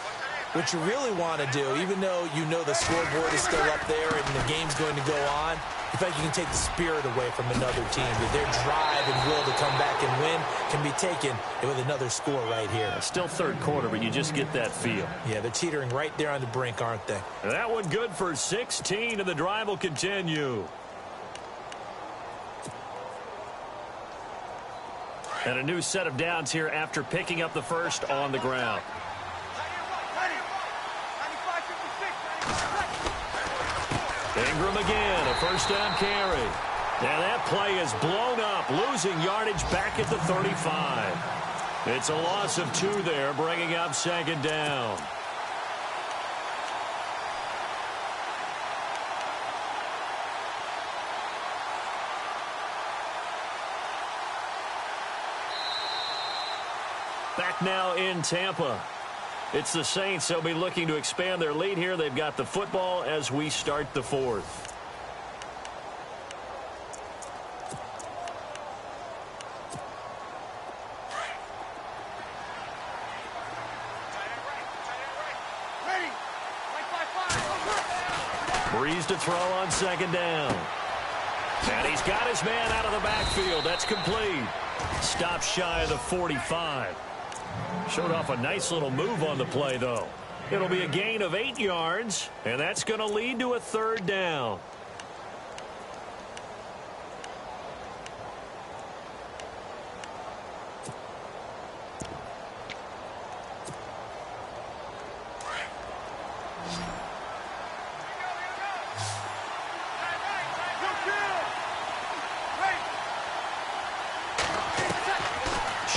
what you really want to do, even though you know the scoreboard is still up there and the game's going to go on, I feel like you can take the spirit away from another team. That their drive and will to come back and win can be taken with another score right here. Still third quarter, but you just get that feel. Yeah, they're teetering right there on the brink, aren't they? And that one good for 16, and the drive will continue. And a new set of downs here after picking up the first on the ground. Ingram again, a first down carry. And that play is blown up, losing yardage back at the 35. It's a loss of 2 there, bringing up second down. Back now in Tampa. It's the Saints. They'll be looking to expand their lead here. They've got the football as we start the fourth. Breeze to throw on second down. And he's got his man out of the backfield. That's complete. Stop shy of the 45. Showed off a nice little move on the play, though. It'll be a gain of 8 yards, and that's going to lead to a third down.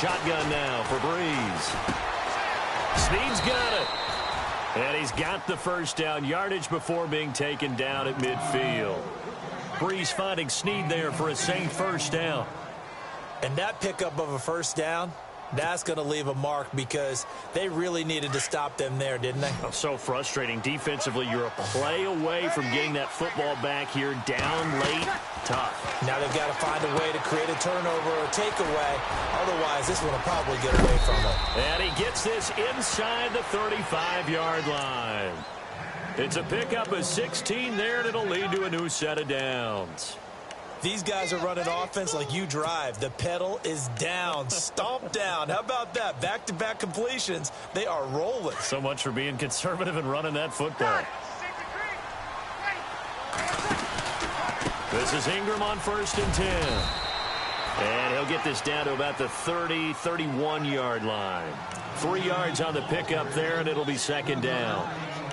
Shotgun now for Breeze. Snead's got it. And he's got the first down, yardage before being taken down at midfield. Breeze finding Snead there for a Saint first down. And that pickup of a first down, that's going to leave a mark because they really needed to stop them there, didn't they? Oh, so frustrating. Defensively, you're a play away from getting that football back here down late. Tough. Now they've got to find a way to create a turnover or takeaway. Otherwise, this one will probably get away from them. And he gets this inside the 35-yard line. It's a pickup of 16 there, and it'll lead to a new set of downs. These guys are running offense like you drive. The pedal is down, stomp down. How about that? Back-to-back completions. They are rolling. So much for being conservative and running that football. This is Ingram on 1st and 10. And he'll get this down to about the 30, 31-yard line. 3 yards on the pickup there, and it'll be second down.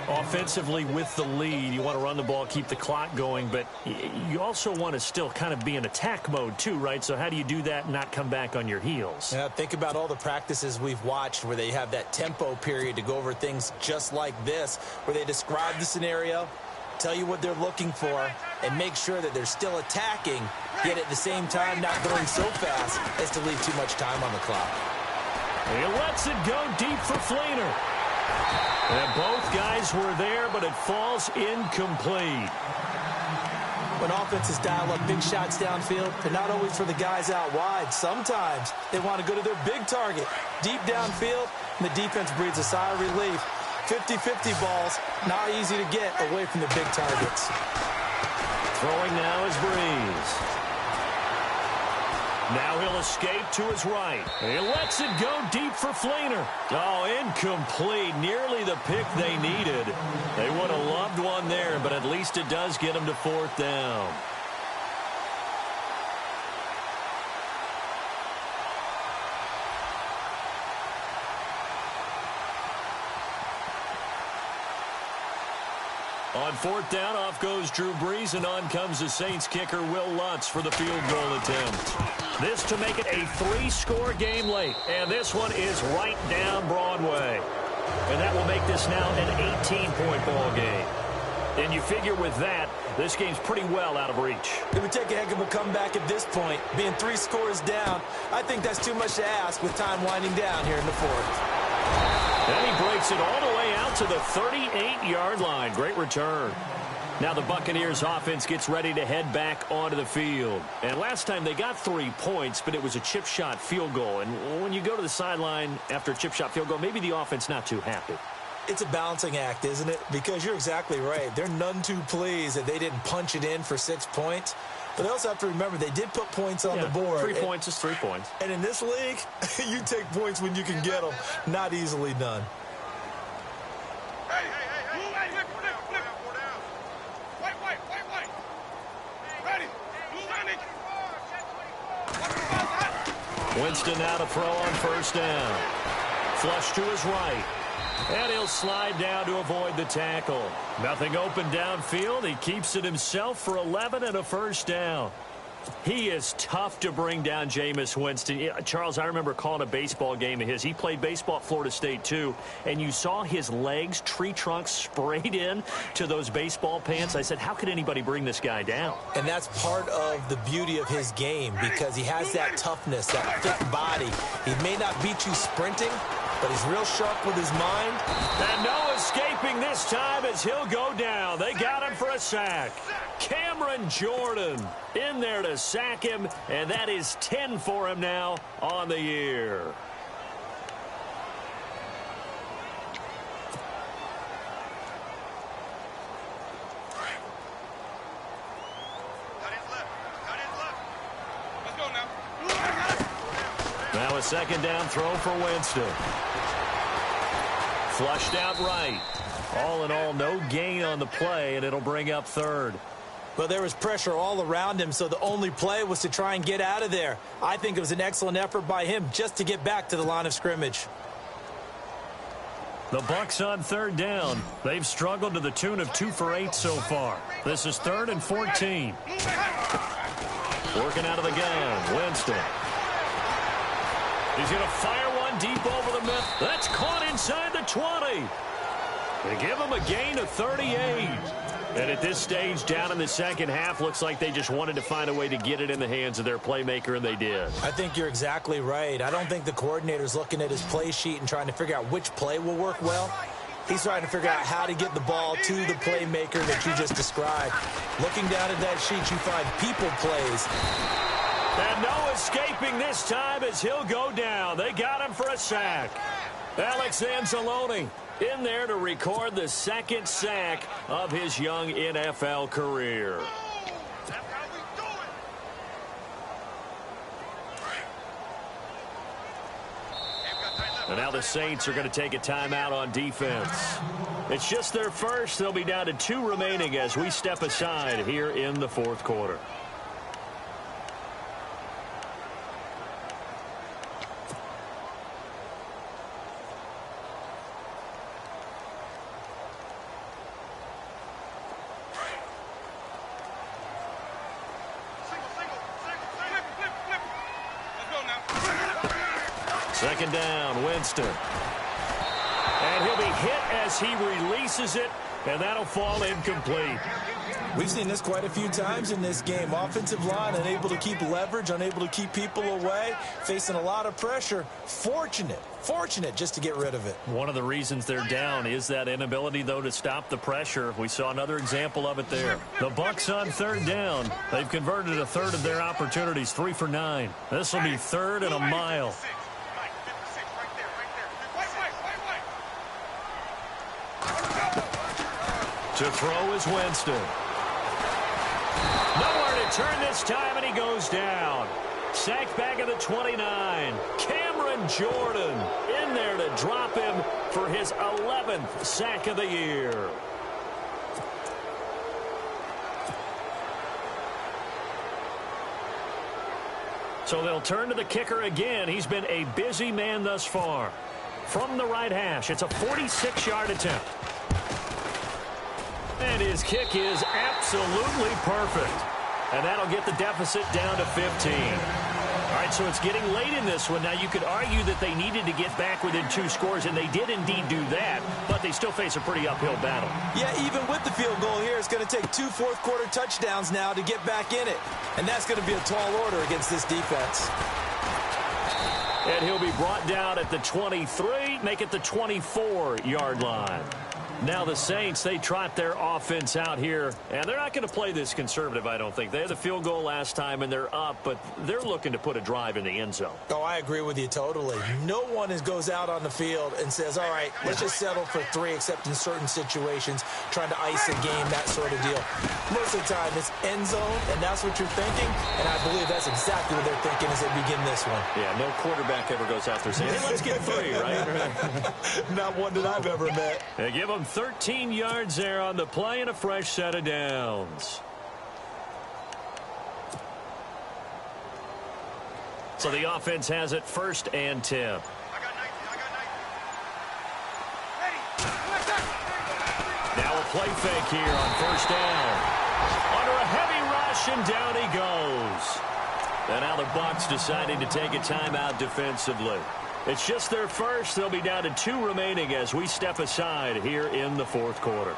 Offensively with the lead, you want to run the ball, keep the clock going, but you also want to still kind of be in attack mode too, right? So how do you do that and not come back on your heels? Yeah, think about all the practices we've watched where they have that tempo period to go over things just like this, where they describe the scenario, tell you what they're looking for, and make sure that they're still attacking, yet at the same time not going so fast as to leave too much time on the clock. He lets it go deep for Fleener. And both guys were there, but it falls incomplete. When offenses dial up big shots downfield, they're not always for the guys out wide. Sometimes they want to go to their big target. Deep downfield, and the defense breathes a sigh of relief. 50-50 balls, not easy to get away from the big targets. Throwing now is Breeze. Now he'll escape to his right. He lets it go deep for Fleener. Oh, incomplete. Nearly the pick they needed. They would have loved one there, but at least it does get them to 4th down. On 4th down, off goes Drew Brees, and on comes the Saints kicker, Will Lutz, for the field goal attempt. This to make it a 3-score game late, and this one is right down Broadway. And that will make this now an 18-point ball game. And you figure with that, This game's pretty well out of reach. It would take a heck of a comeback at this point. Being 3 scores down, I think that's too much to ask with time winding down here in the fourth. And he breaks it all the way out to the 38-yard line. Great return. Now the Buccaneers offense gets ready to head back onto the field. And last time they got 3 points, but it was a chip shot field goal. And when you go to the sideline after a chip shot field goal, maybe the offense not too happy. It's a balancing act, isn't it? Because you're exactly right. They're none too pleased that they didn't punch it in for 6 points. But they also have to remember they did put points on the board. 3 points is 3 points. And in this league, you take points when you can get them. Not easily done. Winston now to throw on first down. Flush to his right. And he'll slide down to avoid the tackle. Nothing open downfield. He keeps it himself for 11 and a first down. He is tough to bring down, Jameis Winston. Charles, I remember calling a baseball game of his. He played baseball at Florida State, too. And you saw his legs, tree trunks sprayed in to those baseball pants. I said, how could anybody bring this guy down? And that's part of the beauty of his game because he has that toughness, that thick body. He may not beat you sprinting, but he's real sharp with his mind. And no escaping this time as he'll go down. They got him for a sack. Cameron Jordan in there to sack him, and that is 10 for him now on the year. Now a second down throw for Winston. Flushed out right. All in all, no gain on the play, and it'll bring up third. Well, there was pressure all around him, so the only play was to try and get out of there. I think it was an excellent effort by him just to get back to the line of scrimmage. The Bucs on third down. They've struggled to the tune of 2 for 8 so far. This is 3rd and 14. Working out of the gun, Winston. He's going to fire one deep over the middle. That's caught inside the 20. They give him a gain of 38. And at this stage, down in the second half, looks like they just wanted to find a way to get it in the hands of their playmaker, and they did. I think you're exactly right. I don't think the coordinator's looking at his play sheet and trying to figure out which play will work well. He's trying to figure out how to get the ball to the playmaker that you just described. Looking down at that sheet, you find people plays. And no escaping this time as he'll go down. They got him for a sack. Alex Anzalone in there to record the second sack of his young NFL career. And now the Saints are going to take a timeout on defense. It's just their first. They'll be down to 2 remaining as we step aside here in the fourth quarter. Second down, Winston. And he'll be hit as he releases it, and that'll fall incomplete. We've seen this quite a few times in this game. Offensive line unable to keep leverage, unable to keep people away, facing a lot of pressure. Fortunate just to get rid of it. One of the reasons they're down is that inability, though, to stop the pressure. We saw another example of it there. The Bucs on third down. They've converted a third of their opportunities, 3 for 9. This will be 3rd and a mile. To throw is Winston. Nowhere to turn this time, and he goes down. Sacked back at the 29. Cameron Jordan in there to drop him for his 11th sack of the year. So they'll turn to the kicker again. He's been a busy man thus far. From the right hash, it's a 46-yard attempt. And his kick is absolutely perfect. And that'll get the deficit down to 15. All right, right, so it's getting late in this one. Now, you could argue that they needed to get back within 2 scores, and they did indeed do that, but they still face a pretty uphill battle. Yeah, even with the field goal here, it's going to take 2 fourth-quarter touchdowns now to get back in it. And that's going to be a tall order against this defense. And he'll be brought down at the 23, make it the 24-yard line. Now the Saints, they trot their offense out here, and they're not going to play this conservative, I don't think. They had the field goal last time, and they're up, but they're looking to put a drive in the end zone. Oh, I agree with you totally. No one goes out on the field and says, all right, let's just settle for 3, except in certain situations, trying to ice a game, that sort of deal. Most of the time, it's end zone, and that's what you're thinking, and I believe that's exactly what they're thinking as they begin this one. Yeah, no quarterback ever goes out there saying, hey, let's get 3, right? Not one that I've ever met. They give them 13 yards there on the play and a fresh set of downs. So the offense has it 1st and 10. Now a play fake here on 1st down. Under a heavy rush, and down he goes. And now the Bucs deciding to take a timeout defensively. It's just their first. They'll be down to 2 remaining as we step aside here in the 4th quarter.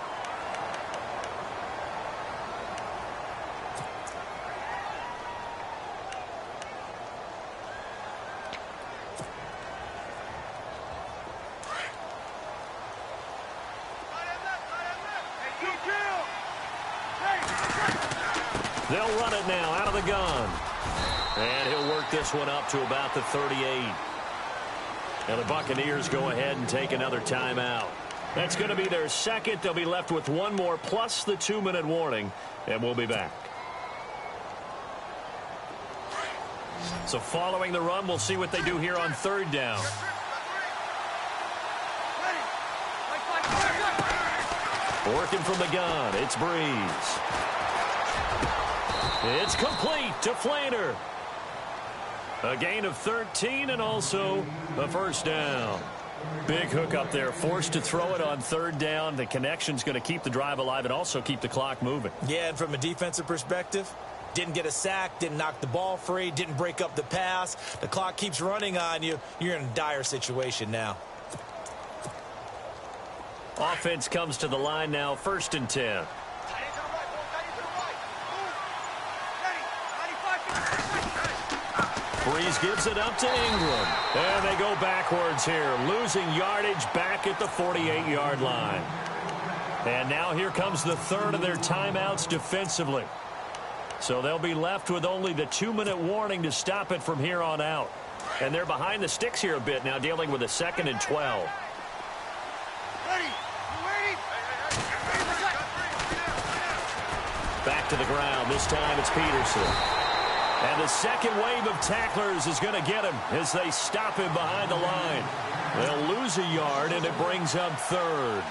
They'll run it now out of the gun. And he'll work this one up to about the 38. And the Buccaneers go ahead and take another timeout. That's going to be their second. They'll be left with 1 more plus the 2-minute warning, and we'll be back. So following the run, we'll see what they do here on 3rd down. Working from the gun, it's Breeze. It's complete to Flainer. A gain of 13 and also a 1st down. Big hook up there, forced to throw it on 3rd down. The connection's going to keep the drive alive and also keep the clock moving. Yeah, and from a defensive perspective, didn't get a sack, didn't knock the ball free, didn't break up the pass. The clock keeps running on you. You're in a dire situation now. Offense comes to the line now, 1st and 10. Breeze gives it up to Ingram. And they go backwards here, losing yardage back at the 48-yard line. And now here comes the 3rd of their timeouts defensively. So they'll be left with only the 2-minute warning to stop it from here on out. And they're behind the sticks here a bit now, dealing with a 2nd and 12. Back to the ground. This time it's Peterson. And the second wave of tacklers is going to get him as they stop him behind the line. They'll lose a yard, and it brings up 3rd.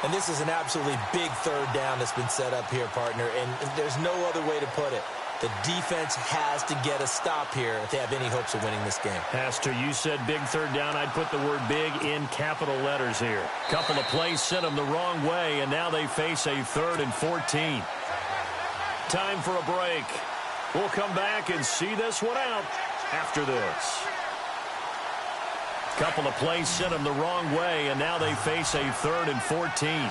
And this is an absolutely big 3rd down that's been set up here, partner, and there's no other way to put it. The defense has to get a stop here if they have any hopes of winning this game. Has to. You said big 3rd down. I'd put the word big in capital letters here. Couple of plays sent them the wrong way, and now they face a 3rd and 14. Time for a break. We'll come back and see this one out after this. Couple of plays sent them the wrong way, and now they face a 3rd and 14.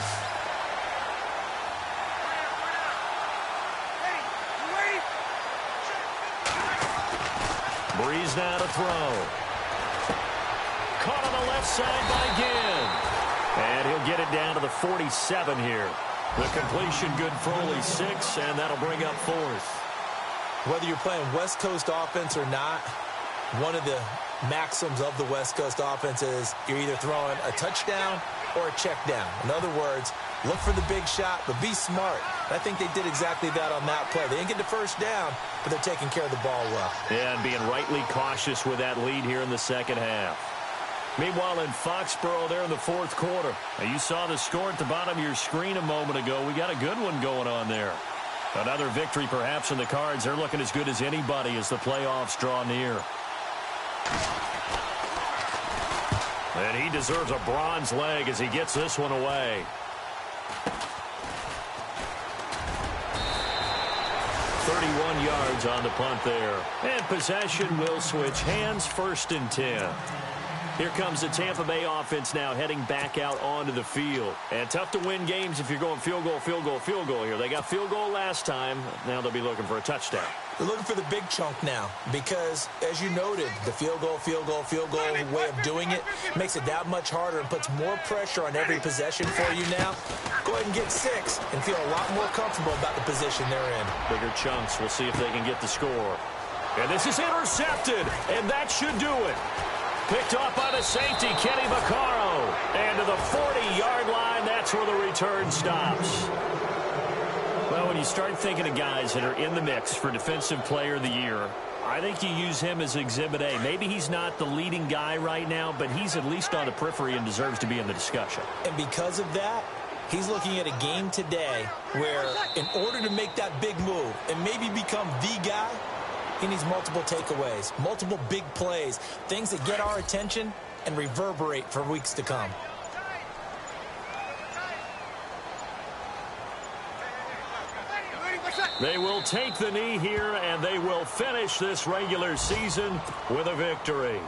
Breeze now to throw. Caught on the left side by Ginn. And he'll get it down to the 47 here. The completion good for only 6, and that'll bring up 4th. Whether you're playing West Coast offense or not, one of the maxims of the West Coast offense is you're either throwing a touchdown or a check down. In other words, look for the big shot, but be smart. I think they did exactly that on that play. They didn't get the 1st down, but they're taking care of the ball well. Yeah, and being rightly cautious with that lead here in the 2nd half. Meanwhile, in Foxborough, there in the 4th quarter. Now, you saw the score at the bottom of your screen a moment ago. We got a good one going on there. Another victory perhaps in the cards. They're looking as good as anybody as the playoffs draw near. And he deserves a bronze leg as he gets this one away. 31 yards on the punt there. And possession will switch hands, 1st and 10. Here comes the Tampa Bay offense now heading back out onto the field. And tough to win games if you're going field goal, field goal, field goal here. They got field goal last time. Now they'll be looking for a touchdown. They're looking for the big chunk now because, as you noted, the field goal way of doing it makes it that much harder and puts more pressure on every possession for you now. Go ahead and get 6 and feel a lot more comfortable about the position they're in. Bigger chunks. We'll see if they can get the score. And this is intercepted, and that should do it. Picked off by the safety, Kenny Vaccaro. And to the 40-yard line, that's where the return stops. Well, when you start thinking of guys that are in the mix for Defensive Player of the Year, I think you use him as Exhibit A. Maybe he's not the leading guy right now, but he's at least on the periphery and deserves to be in the discussion. And because of that, he's looking at a game today where, in order to make that big move and maybe become the guy, he needs multiple takeaways, multiple big plays, things that get our attention and reverberate for weeks to come. They will take the knee here, and they will finish this regular season with a victory.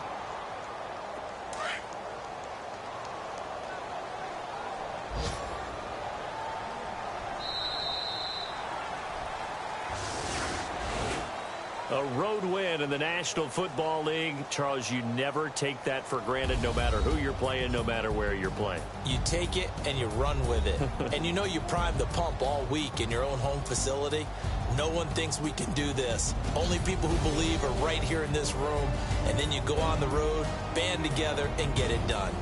A road win in the National Football League. Charles, you never take that for granted no matter who you're playing, no matter where you're playing. You take it and you run with it. And you know you primed the pump all week in your own home facility. No one thinks we can do this. Only people who believe are right here in this room. And then you go on the road, band together, and get it done.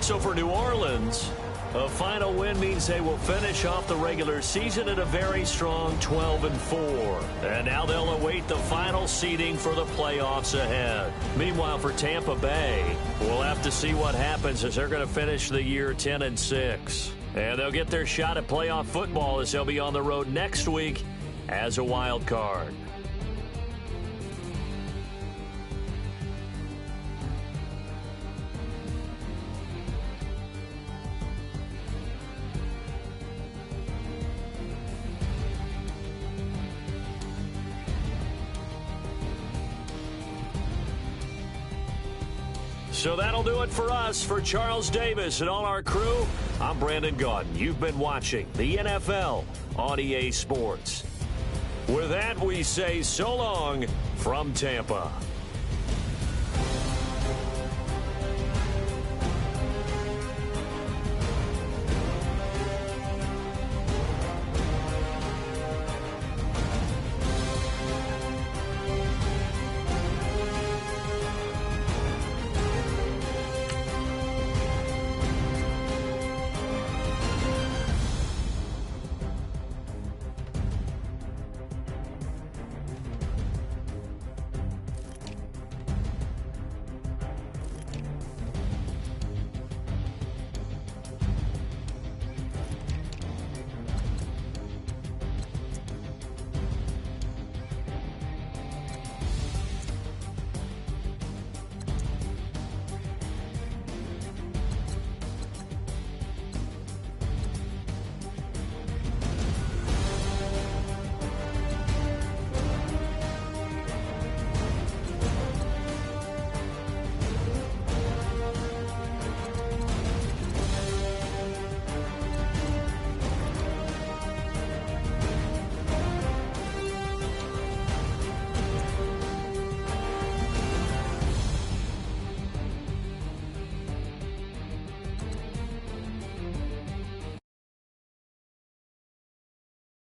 So for New Orleans, a final win means they will finish off the regular season at a very strong 12-4. And now they'll await the final seeding for the playoffs ahead. Meanwhile, for Tampa Bay, we'll have to see what happens as they're going to finish the year 10-6. And they'll get their shot at playoff football as they'll be on the road next week as a wild card. So that'll do it for us. For Charles Davis and all our crew, I'm Brandon Gaudin. You've been watching the NFL on EA Sports. With that, we say so long from Tampa.